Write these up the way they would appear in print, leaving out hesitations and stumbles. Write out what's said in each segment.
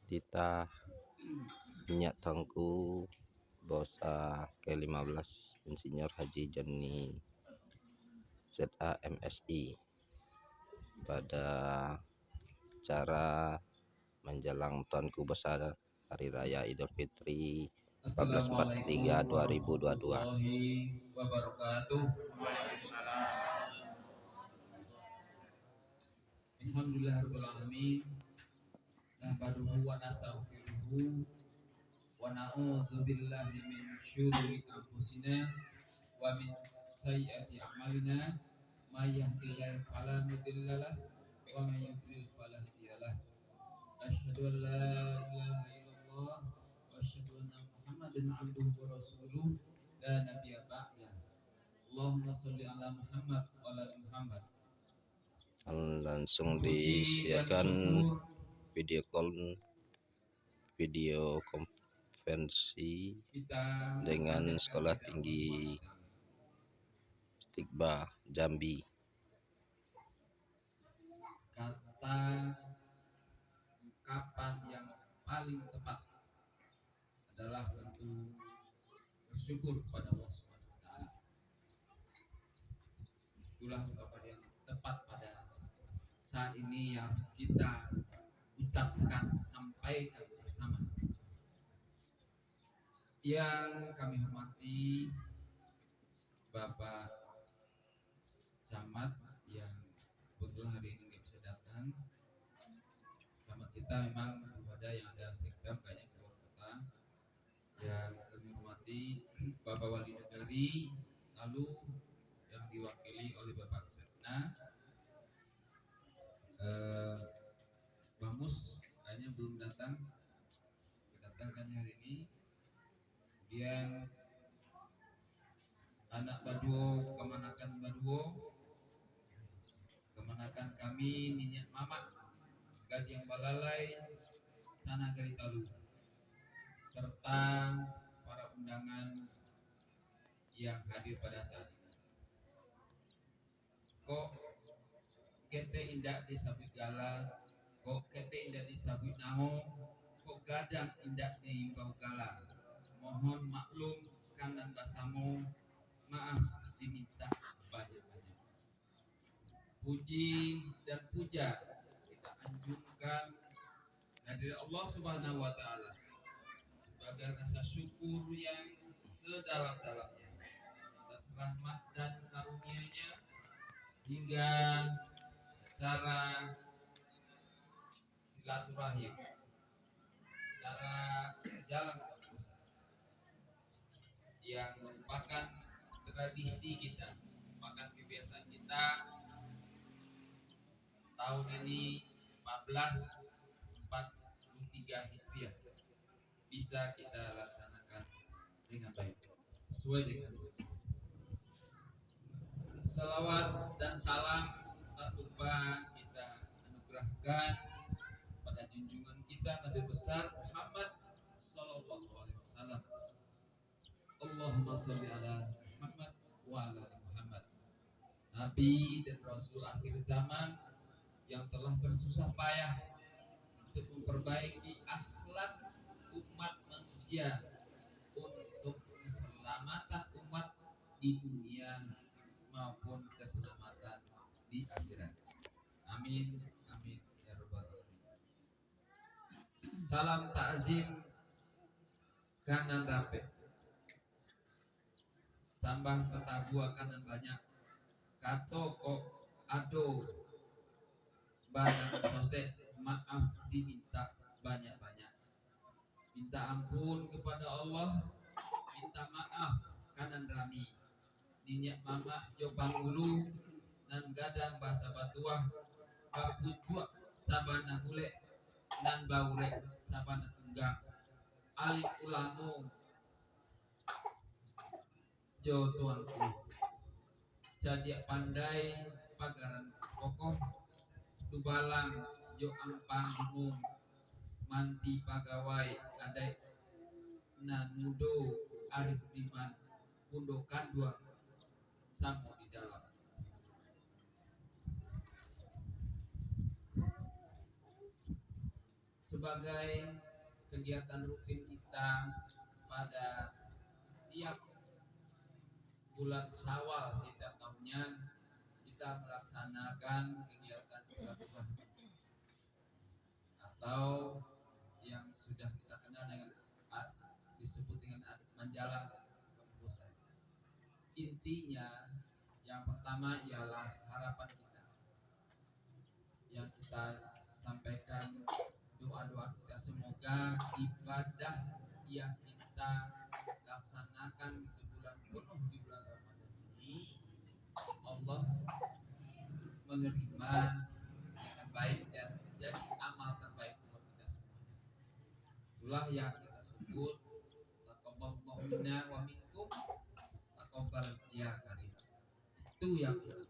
Titah minyak tangku Bosa ke-15 Insinyur Haji Joni ZA MSI pada cara menjelang Tuanku Besar Hari Raya Idul Fitri 1443 2022. Alhamdulillahirabbil alamin. Nahmaduhu wa nastaghfiruhu wa na'udzu billahi min syururi anfusina wa min sayyiati a'malina. May yahdihillahu fala mudilla lahu wa may yudlil fala hadiya lahu. Asyhadu an la ilaha illallah wa asyhadu anna Muhammadan 'abduhu wa rasuluh la nabiyya ba'dah. Allahumma shalli ala Muhammad wa ala ali Muhammad. Langsung disiarkan video konferensi dengan Sekolah Tinggi Istiqbah Jambi. Kata ungkapan yang paling tepat adalah tentu bersyukur kepada Allah Subhanahu wa taala. Itulah ungkapan yang tepat pada saat ini yang kita ucapkan, sampaikan bersama. Yang kami hormati Bapak Camat yang kebetulan hari ini nggak bisa datang. Camat kita memang ada yang ada sektor kayaknya keluar kota. Yang kami hormati Bapak Wali Negari, lalu yang diwakili oleh Bapak Sekna, Bamus kayaknya belum datang, kedatangan hari ini. Kemudian anak Baduo, kemanakan Baduo, kemanakan kami Ninyak Mamak, Gadiang Balalai, Sana Garitalu, serta para undangan yang hadir pada saat ini. Kok kete indah disabut gala, kok kete indah disabut namo, kok gadang indah diimbau gala. Mohon maklum kanan basamu, maaf diminta banyak-banyak. Puji dan puja kita anjurkan dari Allah Subhanahu wa taala sebagai rasa syukur yang sedalam-dalamnya atas rahmat dan karunia-Nya hingga cara silaturahim, cara jalan berusaha yang merupakan tradisi kita, merupakan kebiasaan kita tahun ini 1443 Hijriah bisa kita laksanakan dengan baik sesuai dengan salawat dan salam tak lupa kita anugerahkan pada junjungan kita Nabi besar Muhammad sallallahu alaihi wasallam. Allahumma sholli ala Muhammad wa ala Muhammad. Nabi dan Rasul akhir zaman yang telah bersusah payah untuk memperbaiki akhlak umat manusia untuk keselamatan umat di dunia maupun keselamatan di akhirat. Amin amin ya rabbal alamin. Salam takzim kanan rapi, sambah tetabua kanan banyak, kato kok ado banyak sosek, maaf diminta banyak-banyak. Minta ampun kepada Allah, minta maaf kanan rami. Ninyak mama jopang ulu nan gadang bahasa batuah, babujua sabana bule nan baure sabana tunggang. Alif ulamu jo tuanku, jadi pandai pagaran kokoh, tubalang jo ampang umum, manti pagawai adai nanudo arif diman, pundokan dua samo di dalam. sebagai kegiatan rutin kita pada setiap bulan Syawal setiap tahunnya kita melaksanakan kegiatan silaturahmi atau yang sudah kita kenal dengan disebut dengan adat menjalan pembungkusan. Intinya yang pertama ialah harapan kita yang kita sampaikan, doa-doa kita semoga ibadah yang kita laksanakan sebulan penuh di bulan Ramadan ini Allah menerima dengan baik dan jadi amal terbaik buat kita semuanya. Itulah yang kita sebut taqabbalallahu minna wa minkum taqabbal ya karim. Itu yang kita.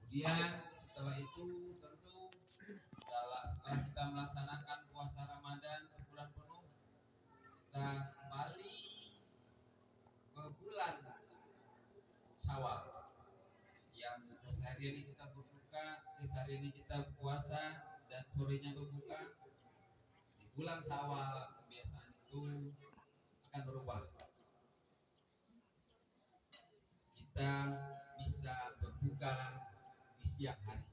Kemudian setelah itu tentu setelah kita melaksanakan puasa Ramadan sebulan penuh, kita kembali ke bulan Syawal yang sehari ini kita berbuka, sehari ini kita puasa dan sorenya berbuka. Di bulan Syawal kebiasaan itu akan berubah. Kita bisa berbuka di siang hari.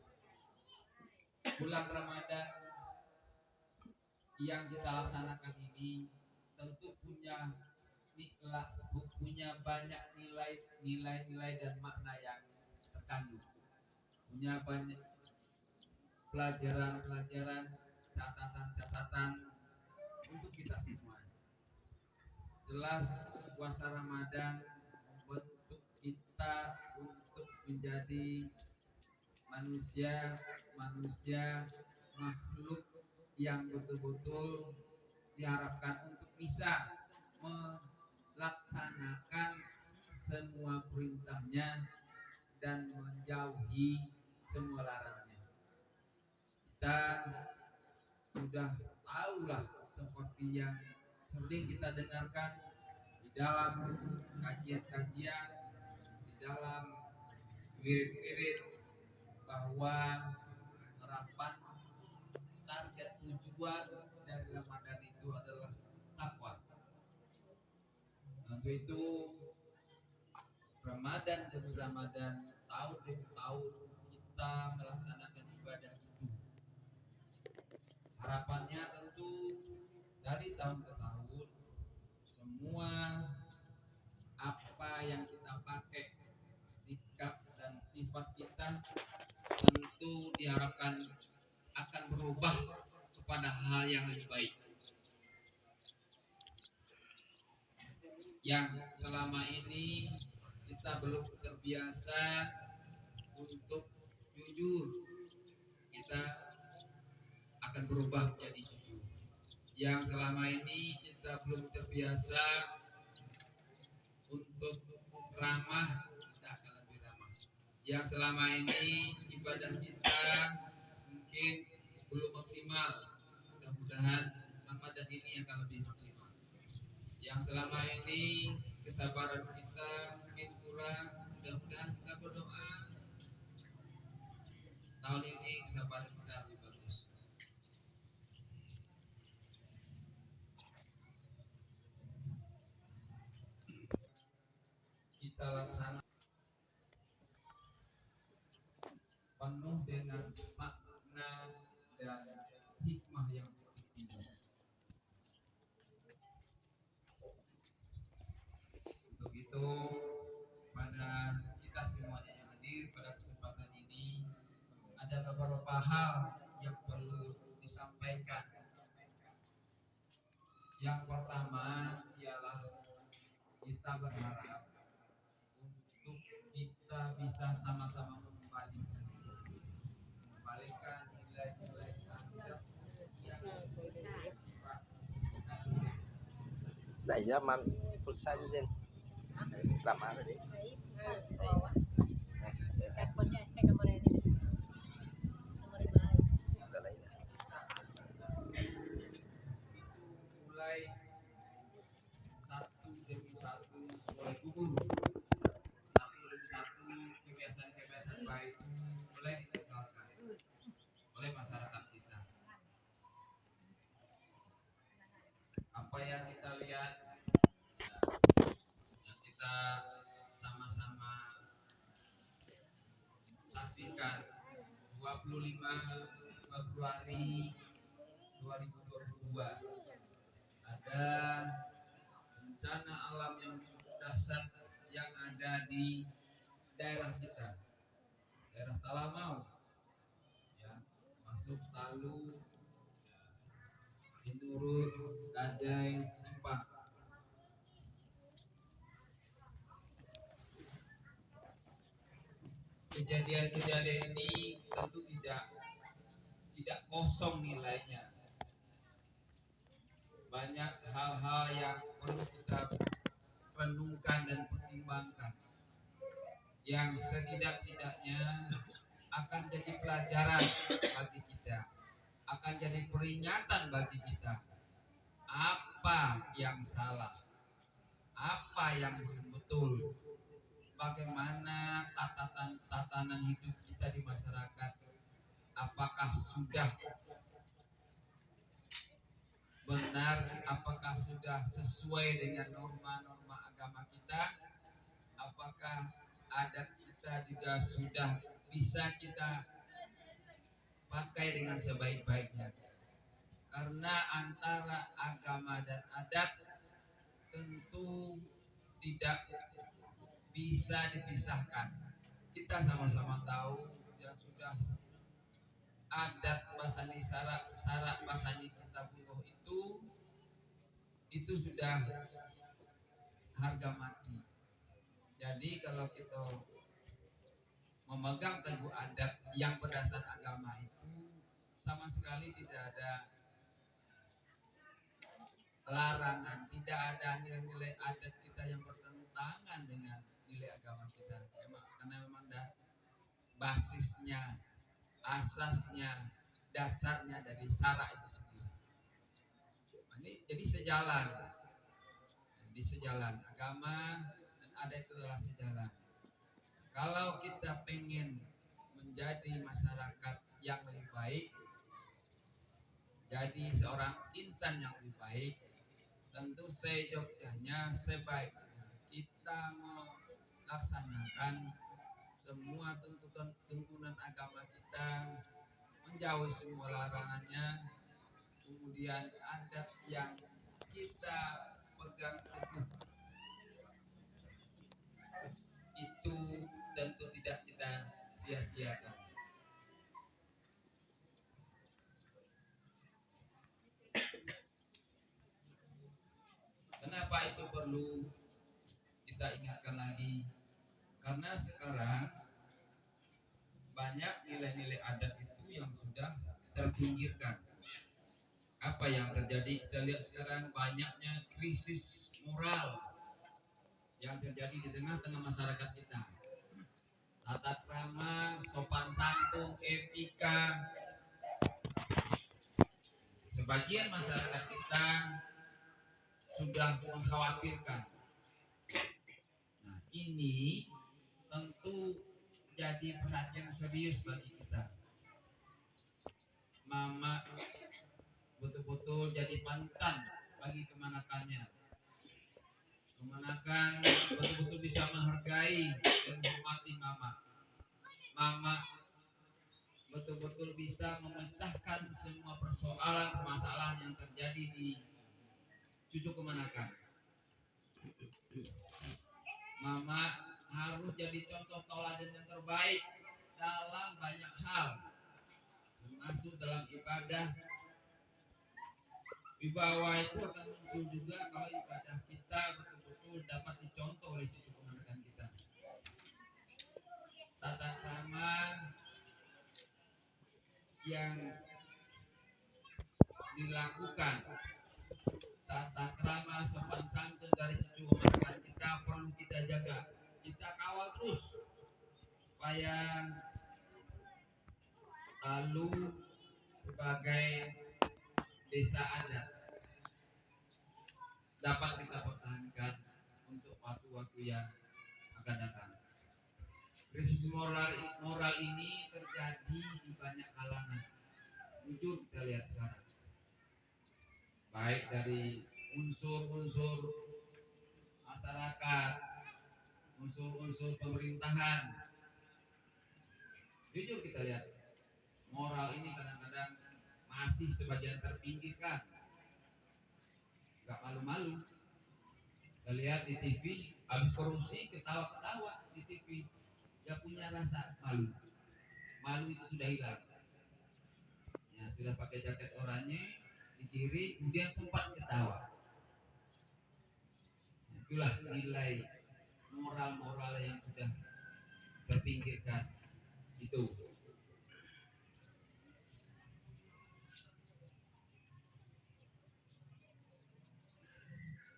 Bulan Ramadan yang kita laksanakan ini tentu punya banyak nilai dan makna yang terkandung, punya banyak pelajaran, catatan untuk kita semua. Jelas puasa Ramadan membentuk kita untuk menjadi manusia makhluk yang betul-betul diharapkan untuk bisa melaksanakan semua perintahnya dan menjauhi semua larangannya. Kita sudah tahulah seperti yang sering kita dengarkan di dalam kajian-kajian, di dalam wirid-wirid, bahwa harapan target tujuan dari Ramadan itu adalah takwa. Untuk itu Ramadan demi Ramadan, tahun demi tahun kita melaksanakan ibadah itu. Harapannya tentu dari tahun ke tahun semua apa yang kita pakai, sikap dan sifat kita tentu diharapkan akan berubah kepada hal yang lebih baik. Yang selama ini kita belum terbiasa untuk jujur, kita akan berubah menjadi jujur. Yang selama ini kita belum terbiasa untuk ramah, kita akan lebih ramah. Yang selama ini ibadah kita mungkin belum maksimal, mudah-mudahan Ramadan ini akan lebih maksimal. Yang selama ini kesabaran kita mungkin kurang, mudah-mudahan kita berdoa tahun ini kesabaran kita lebih bagus. Kita laksanakan penuh dengan makna dan hikmah yang tinggi. Untuk itu pada kita semuanya yang hadir pada kesempatan ini ada beberapa hal yang perlu disampaikan. Yang pertama ialah kita berharap untuk kita bisa sama-sama mengembalikan nilai-nilai adab yang Daya man pulsa din. Lama na din. mulai satu demi satu mulai gugur, satu demi satu kebiasaan-kebiasaan baik mulai ditinggalkan oleh masyarakat kita. yang kita lihat, yang kita sama-sama saksikan 25 Februari 2022 ada bencana alam yang cukup dahsyat yang ada di daerah kita, daerah Talamau, ya, masuk Talu, Tinurut, Kajai, Simpang. Kejadian-kejadian ini tentu tidak kosong nilainya. Banyak hal-hal yang perlu kita renungkan dan pertimbangkan, yang setidak-tidaknya akan jadi pelajaran bagi kita, akan jadi peringatan bagi kita apa yang salah, apa yang betul, bagaimana tatanan hidup kita di masyarakat, apakah sudah benar, apakah sudah sesuai dengan norma-norma agama kita, apakah adat kita juga sudah bisa kita pakai dengan sebaik-baiknya. Karena antara agama dan adat tentu tidak bisa dipisahkan. Kita sama-sama tahu yang sudah adat basani syarat basani kita bunuh itu sudah harga mati. Jadi kalau kita memegang teguh adat yang berdasar agama itu sama sekali tidak ada larangan, tidak ada nilai-nilai adat kita yang bertentangan dengan nilai agama kita. Karena memang basisnya, asasnya, dasarnya dari syara itu sendiri. Ini jadi sejalan agama dan adat itu adalah sejalan. Kalau kita pengen menjadi masyarakat yang lebih baik, jadi seorang insan yang lebih baik, tentu seyogyanya sebaiknya kita melaksanakan semua tuntunan agama kita, menjauhi semua larangannya, kemudian adat yang kita pegang teguh itu tentu tidak kita sia-siakan. Kenapa itu perlu kita ingatkan lagi? Karena sekarang banyak nilai-nilai adat itu yang sudah terpinggirkan. Apa yang terjadi? Kita lihat sekarang banyaknya krisis moral yang terjadi di tengah-tengah masyarakat kita. Tata krama, sopan santun, etika. Sebagian masyarakat kita sudah mengkhawatirkan. Nah, ini tentu jadi perhatian serius bagi kita. Mama betul-betul jadi panutan bagi kemanakannya. Kemanakan betul-betul bisa menghargai dan menghormati mama. Mama betul-betul bisa memecahkan semua permasalahan yang terjadi di cucu kemanakan. Mama harus jadi contoh tauladan yang terbaik dalam banyak hal, termasuk dalam ibadah. Wibawa itu akan muncul juga kalau ibadah kita betul-betul dapat dicontoh oleh cucu kemanakan kita. Tata krama yang dilakukan, tata krama sopan santun dari cucu kemanakan kita perlu kita jaga, kita kawal terus supaya lalu sebagai desa adat dapat kita pertahankan untuk waktu-waktu yang akan datang. Krisis moral ini terjadi di banyak kalangan. Jujur kita lihat sekarang, baik dari unsur-unsur masyarakat, unsur-unsur pemerintahan. Jujur kita lihat, moral ini kadang-kadang masih sebagian terpinggirkan. Gak malu-malu. Kita lihat di TV, habis korupsi ketawa-ketawa di TV. Gak punya rasa malu. Malu itu sudah hilang. Ya, sudah pakai jaket oranye di kiri, kemudian sempat ketawa. Itulah nilai moral-moral yang sudah terpinggirkan. Itu.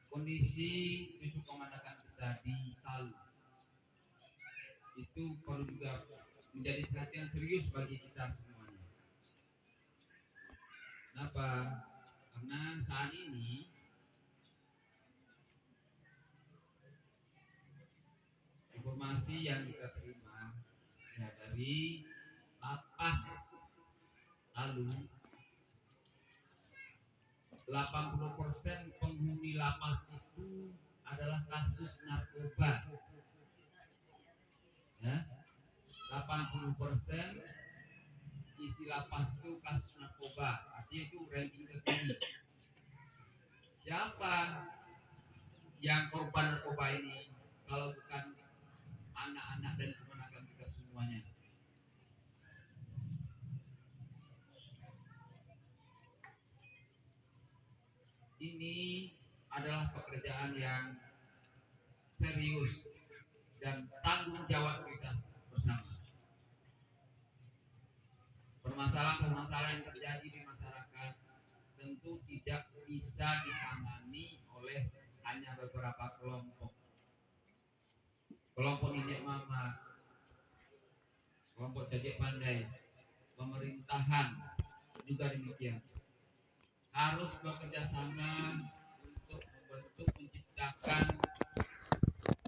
Kondisi cucu komandan kita di Palu itu perlu juga menjadi perhatian serius bagi kita semuanya. Kenapa? Karena saat ini informasi yang kita terima ya, dari lapas Palu, 80% penghuni lapas itu adalah kasus narkoba. Ya, 80% isi lapas itu kasus narkoba. Artinya itu ranking tertinggi. Siapa yang korban narkoba ini kalau bukan anak-anak dan keponakan kita semuanya? Ini adalah pekerjaan yang serius dan tanggung jawab kita bersama. Permasalahan-permasalahan yang terjadi di masyarakat tentu tidak bisa ditangani oleh hanya beberapa kelompok. Kelompok Nenek Mama, kelompok Cacik Pandai, pemerintahan juga demikian. Harus bekerja sama untuk membentuk, menciptakan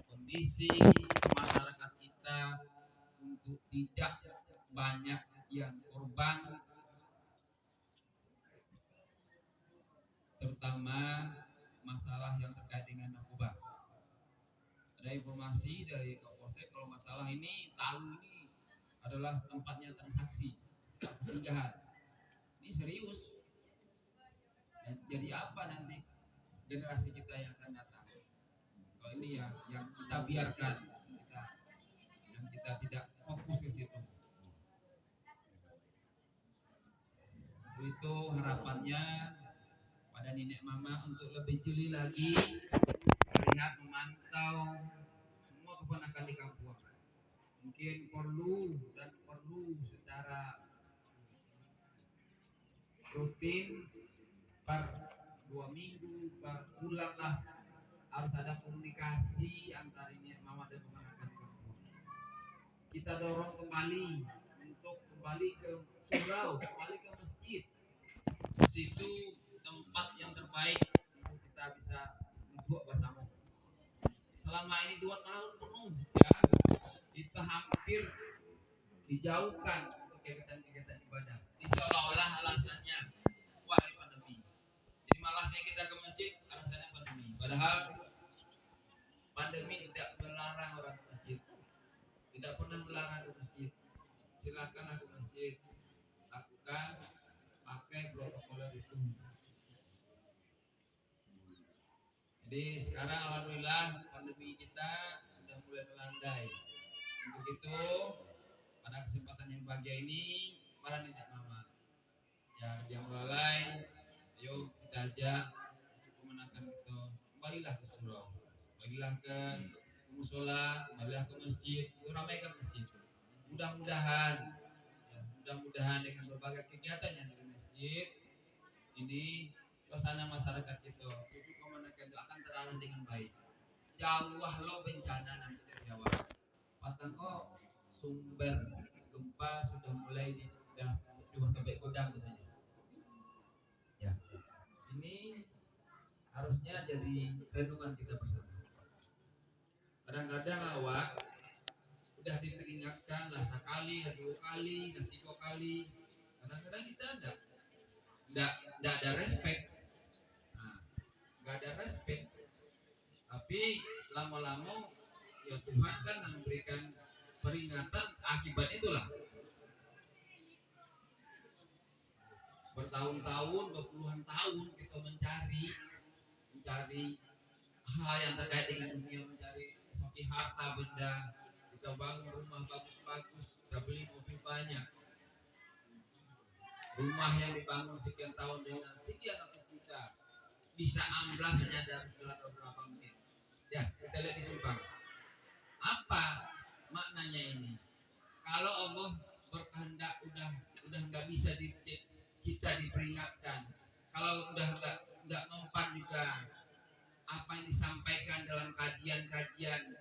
kondisi masyarakat kita untuk tidak banyak yang korban, terutama masalah yang terkait dengan narkoba. Ada informasi dari Kapolsek kalau masalah ini Palu ini adalah tempatnya transaksi pencegahan. Ini serius. Dan jadi apa nanti generasi kita yang akan datang? Kalau ini ya yang kita biarkan, yang kita tidak fokus ke situ. Itu harapannya pada Nenek Mama untuk lebih jeli lagi melihat, memantau semua keponakan di kampung. Mungkin perlu secara rutin per 2 minggu, per bulan lah harus ada komunikasi antara Nenek Mama dan keponakan di kampung. Kita dorong kembali untuk kembali ke surau, kembali ke masjid. Situ tempat yang terbaik untuk kita bisa membuat bersama. Selama ini 2 tahun penuh ya, kita hampir dijauhkan untuk kegiatan-kegiatan ibadah. Ini seolah-olah alasannya wah pandemi. Jadi malasnya kita ke masjid alasannya pandemi. Padahal pandemi tidak melarang orang ke masjid. Tidak pernah melarang ke masjid. Silakanlah ke masjid. Lakukan, pakai protokol itu. Jadi sekarang alhamdulillah pandemi kita sudah mulai melandai. Untuk itu pada kesempatan yang bahagia ini para Nenek Mama yang lalai, ayo kita ajak kemenangan itu kembalilah ke surau, kembalilah ke musola, kembalilah ke masjid, ramaikan masjid. Mudah-mudahan dengan berbagai kegiatan yang di masjid ini suasana masyarakat kita itu kemenangan itu akan terarah dengan baik. Jauhlah lo bencana nanti terjawab. Patang sumber gempa sudah mulai di sampai Kodam katanya. Ya, ini harusnya jadi renungan kita bersama. Kadang-kadang awak udah diperingatkan lah sekali, 2 kali, 3 kali. Kadang-kadang kita enggak ada respect. Nah, enggak ada Tapi lama-lama ya Tuhan kan memberikan peringatan akibat itulah. Bertahun-tahun, berpuluhan tahun kita mencari hal yang terkait dengan dunia, mencari seperti harta benda, kita bangun rumah bagus-bagus, kita beli mobil banyak, rumah yang dibangun sekian tahun dengan sekian ratus juta bisa amblas hanya dalam beberapa menit. Ya, kita lihat di Subang. Apa maknanya ini? Kalau Allah berkehendak udah nggak bisa kita diperingatkan. Kalau udah nggak mempan juga apa yang disampaikan dalam kajian-kajian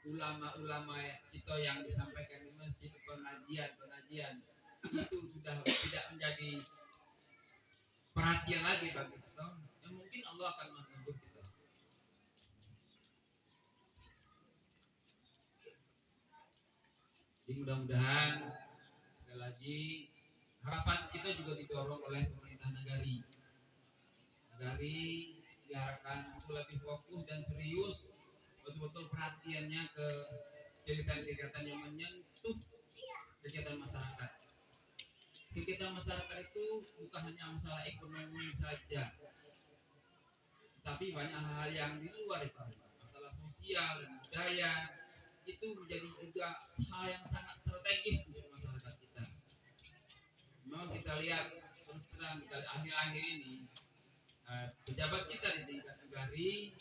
ulama-ulama kita yang disampaikan di masjid, pengajian itu sudah tidak menjadi perhatian lagi bagi kita, ya mungkin Allah akan menegur kita. Jadi mudah-mudahan sekali lagi harapan kita juga didorong oleh pemerintah negari diharapkan untuk lebih fokus dan serius, betul-betul perhatiannya ke kegiatan-kegiatan yang menyentuh kegiatan masyarakat. Kegiatan masyarakat itu bukan hanya masalah ekonomi saja, tapi banyak hal yang di luar itu, masalah sosial dan budaya itu menjadi juga hal yang sangat strategis untuk masyarakat kita. Memang kita lihat terus terang akhir-akhir ini pejabat kita di tingkat negari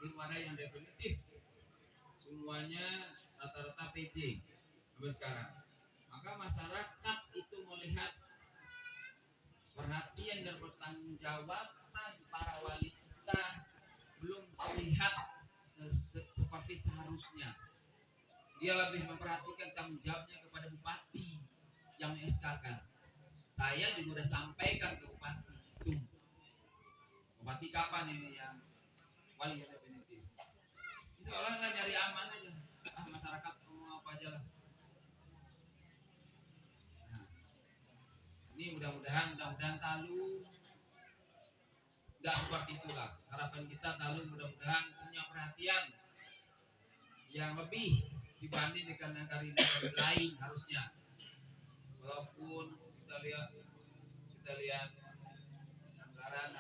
belum ada yang definitif, semuanya rata-rata PJ sampai sekarang. Maka masyarakat itu melihat perhatian dan pertanggungjawaban para wali kita belum terlihat seperti seharusnya. Dia lebih memperhatikan tanggung jawabnya kepada bupati yang SK-kan. Saya juga udah sampaikan ke bupati itu. Bupati kapan ini yang wali yang definitif? Itu orang nggak nyari aman aja. Masyarakat mau apa aja lah. Nah, ini mudah-mudahan talu nggak seperti itulah. Harapan kita talu mudah-mudahan punya perhatian yang lebih dibanding dengan negara lain harusnya. Walaupun kita lihat anggaran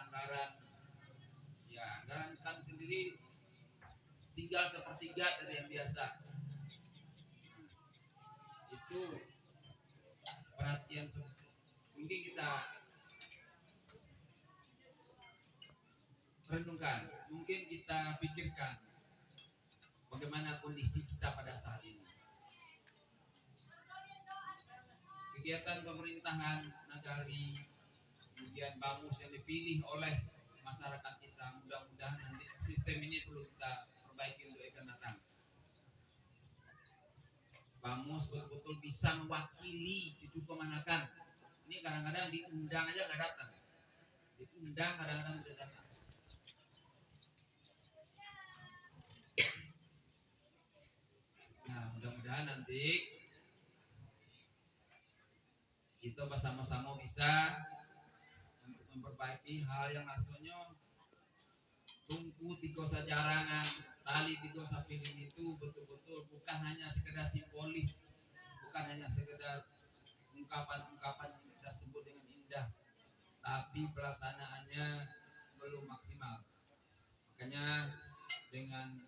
ya anggaran kan sendiri tinggal sepertiga dari yang biasa. Itu perhatian mungkin kita renungkan, mungkin kita pikirkan bagaimana kondisi kita pada saat ini. Kegiatan pemerintahan nagari, kemudian bamus yang dipilih oleh masyarakat kita, mudah-mudahan nanti sistem ini perlu kita perbaiki untuk akan datang. Bamus betul-betul bisa mewakili cucu kemanakan. Ini kadang-kadang diundang aja nggak datang, diundang kadang-kadang tidak datang. Nah, mudah-mudahan nanti kita bersama-sama bisa untuk memperbaiki hal yang asalnya tungku tiga sajarangan tali tiga sapiling itu betul-betul bukan hanya sekedar simbolis, bukan hanya sekedar ungkapan-ungkapan yang kita sebut dengan indah, tapi pelaksanaannya belum maksimal. Makanya dengan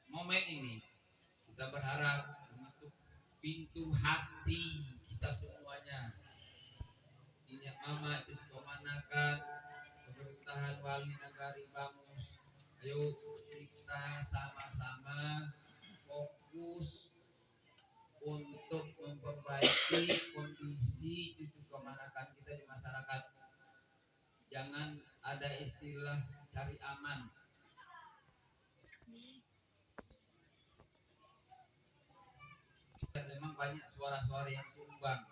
momen ini kita berharap menutup pintu hati kita semuanya. Ingat mama Ciptomanakan, pemerintahan wali nagari Bamus. Ayo kita sama-sama fokus untuk memperbaiki kondisi cucu kemanakan kita di masyarakat. Jangan ada istilah cari aman. Memang banyak suara-suara yang sumbang.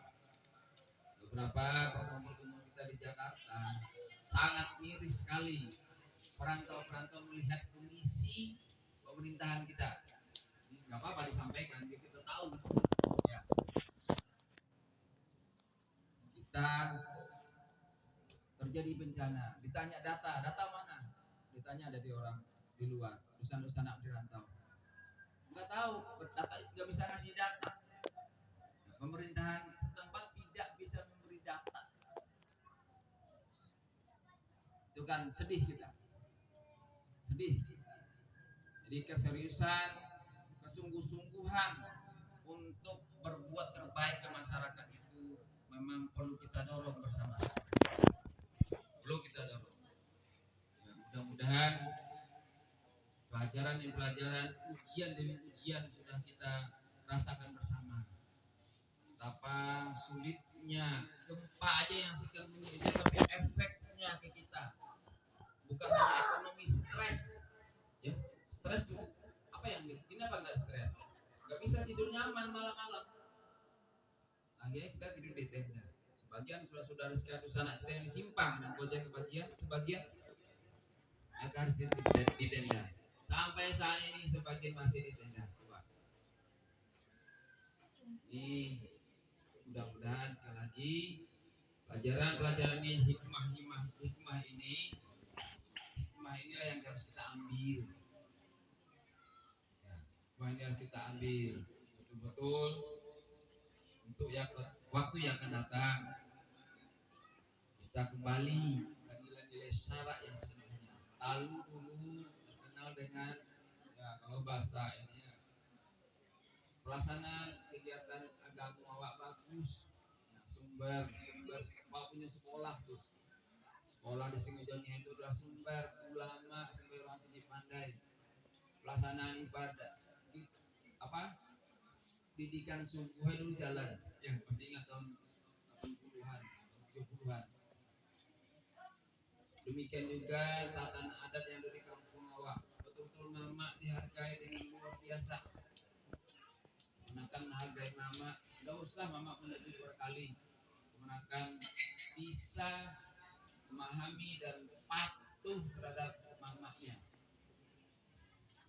Beberapa pertemuan kita di Jakarta sangat miris sekali. Perantau-perantau melihat kondisi pemerintahan kita. Ini nggak apa-apa disampaikan, biar kita tahu. Ya. Kita terjadi bencana, ditanya data mana? Ditanya dari orang di luar, dosen-dosen anak di rantau. Nggak tahu, data nggak bisa ngasih data. Nah, pemerintahan setempat tidak bisa memberi data. Itu kan sedih kita, sedih. Jadi keseriusan, kesungguh-sungguhan untuk berbuat terbaik ke masyarakat itu memang perlu kita dorong bersama-sama. Perlu kita dorong. Ya, mudah-mudahan pelajaran ujian demi ujian sudah kita rasakan bersama. Betapa sulitnya gempa aja yang sekarang ini, tapi efeknya ke kita bukan hanya ekonomi, stres. Ya, stres tuh apa yang ini apa enggak stres? Nggak bisa tidur nyaman malam-malam. Akhirnya kita tidur di tenda. Sebagian saudara sekalian sanak kita yang disimpang dan gojek kebagian, sebagian mereka harus di tenda. Sampai saat ini sebagian masih di tenda. Coba. Ini mudah-mudahan sekali lagi pelajaran ini hikmah ini, hikmah inilah yang harus kita ambil. Ya, hikmah ini harus kita ambil betul-betul untuk waktu yang akan datang. Kita kembali ke nilai-nilai syarak yang sebenarnya. Lalu dulu terkenal dengan ya kalau bahasa ini ya, pelaksanaan kegiatan agama awak bagus. Nah, sumber awak punya sekolah tuh. Sekolah di Singojoni itu adalah sumber ulama, sumber orang tinggi pandai. Pelaksanaan ibadah didikan subuh dulu jalan. Ya, masih ingat tahun 80-an, 70-an. Demikian juga tatanan adat yang ada di kampung awak, betul-betul mama dihargai dengan luar biasa. Gunakan menghargai mama, nggak usah mama menegur berkali, gunakan bisa memahami dan patuh terhadap mamanya.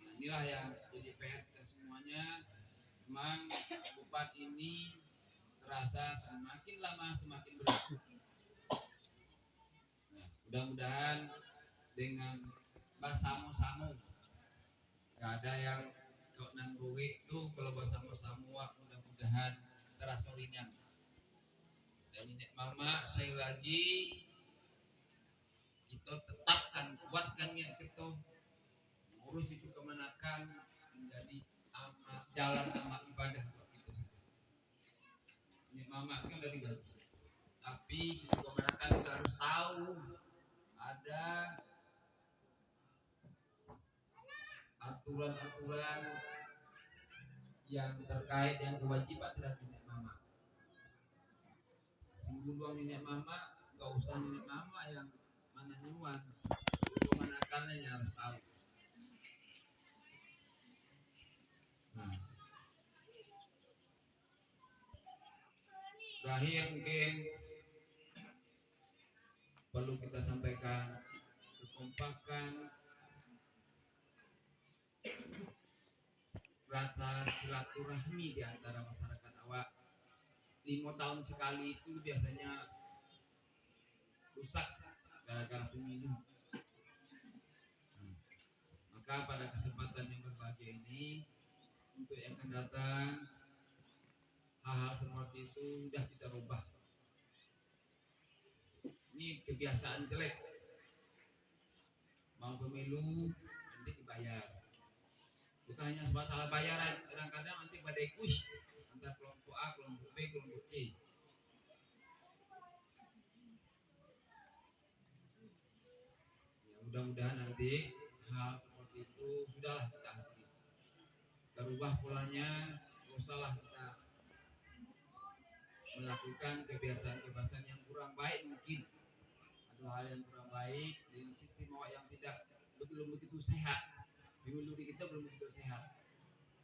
Nah, inilah yang jadi PR kita semuanya. Memang bupati ini terasa semakin lama semakin berat. Mudah-mudahan dengan bersama-sama gak ada yang kau nangguwi itu kalau bersama-sama mudah-mudahan terasa ringan. Dan ini mama saya lagi kita tetapkan kuatkan yang kita urus cucu kemenakan menjadi jalan amal ibadah kita. Ini mama kan dari gaji, tapi cucu kemenakan kita harus tahu ada aturan-aturan yang terkait dengan kewajiban terhadap nenek mama. Singgung dua nenek mama, nggak usah nenek mama yang mana nyuan, kemanakannya yang harus tahu. Nah, terakhir mungkin perlu kita sampaikan kekompakan rasa silaturahmi di antara masyarakat awak. 5 tahun sekali itu biasanya rusak gara-gara pemilu. Maka pada kesempatan yang berbahagia ini untuk yang akan datang hal-hal seperti itu sudah kita rubah. Ini kebiasaan jelek. Mau pemilu nanti dibayar. Bukan hanya masalah bayaran, kadang-kadang nanti pada ikut antara kelompok A, kelompok B, kelompok C. Ya, mudah-mudahan nanti hal seperti itu sudahlah kita akhiri. Kita rubah polanya, tidak usahlah kita melakukan kebiasaan-kebiasaan yang kurang baik mungkin. Ada hal yang kurang baik dengan sistem yang tidak belum begitu sehat. Pemilu di kita belum begitu sehat.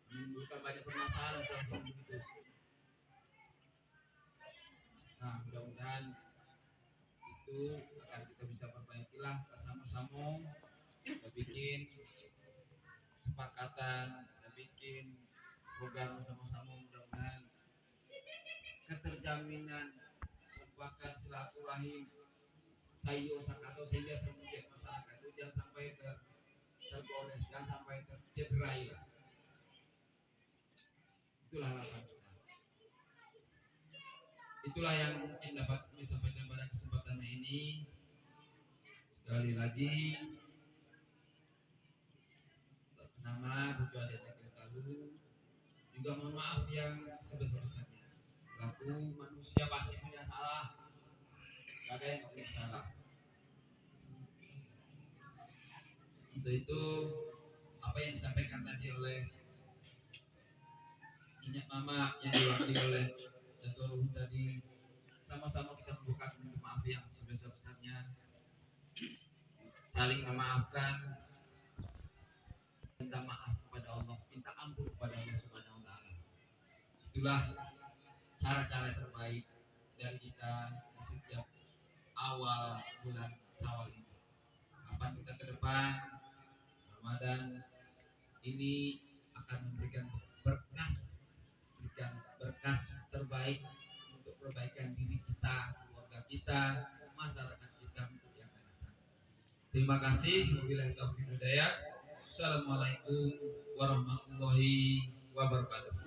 Menimbulkan banyak permasalahan dalam begitu. Nah, mudah-mudahan itu akan kita bisa perbaikilah bersama-sama. Kita bikin kesepakatan, kita bikin program bersama-sama, mudah-mudahan keterjaminan sebuahkan silaturahim sayo sakato sehingga semuanya masyarakat itu jangan sampai tergoreskan sampai tercederai lah. Itulah harapan kita. Itulah yang mungkin dapat kami sampaikan pada kesempatan ini. Sekali lagi, nama Buku Adat Negeri Talu juga mohon maaf yang sebesar-besarnya. Laku manusia pasti punya salah. Gak ada yang gak punya salah. Untuk itu apa yang disampaikan tadi oleh minyak mama yang diwakili oleh Dato' Ruhun tadi, sama-sama kita membuka pintu maaf yang sebesar-besarnya, saling memaafkan, minta maaf kepada Allah, minta ampun kepada Allah Subhanahu wa taala. Itulah cara-cara terbaik dari kita di setiap awal bulan Syawal ini. Kapan kita ke depan Ramadan ini akan memberikan berkas terbaik untuk perbaikan diri kita, keluarga kita, masyarakat kita untuk yang akan datang. Terima kasih. Wabillahi taufiq wal hidayah. Assalamualaikum warahmatullahi wabarakatuh.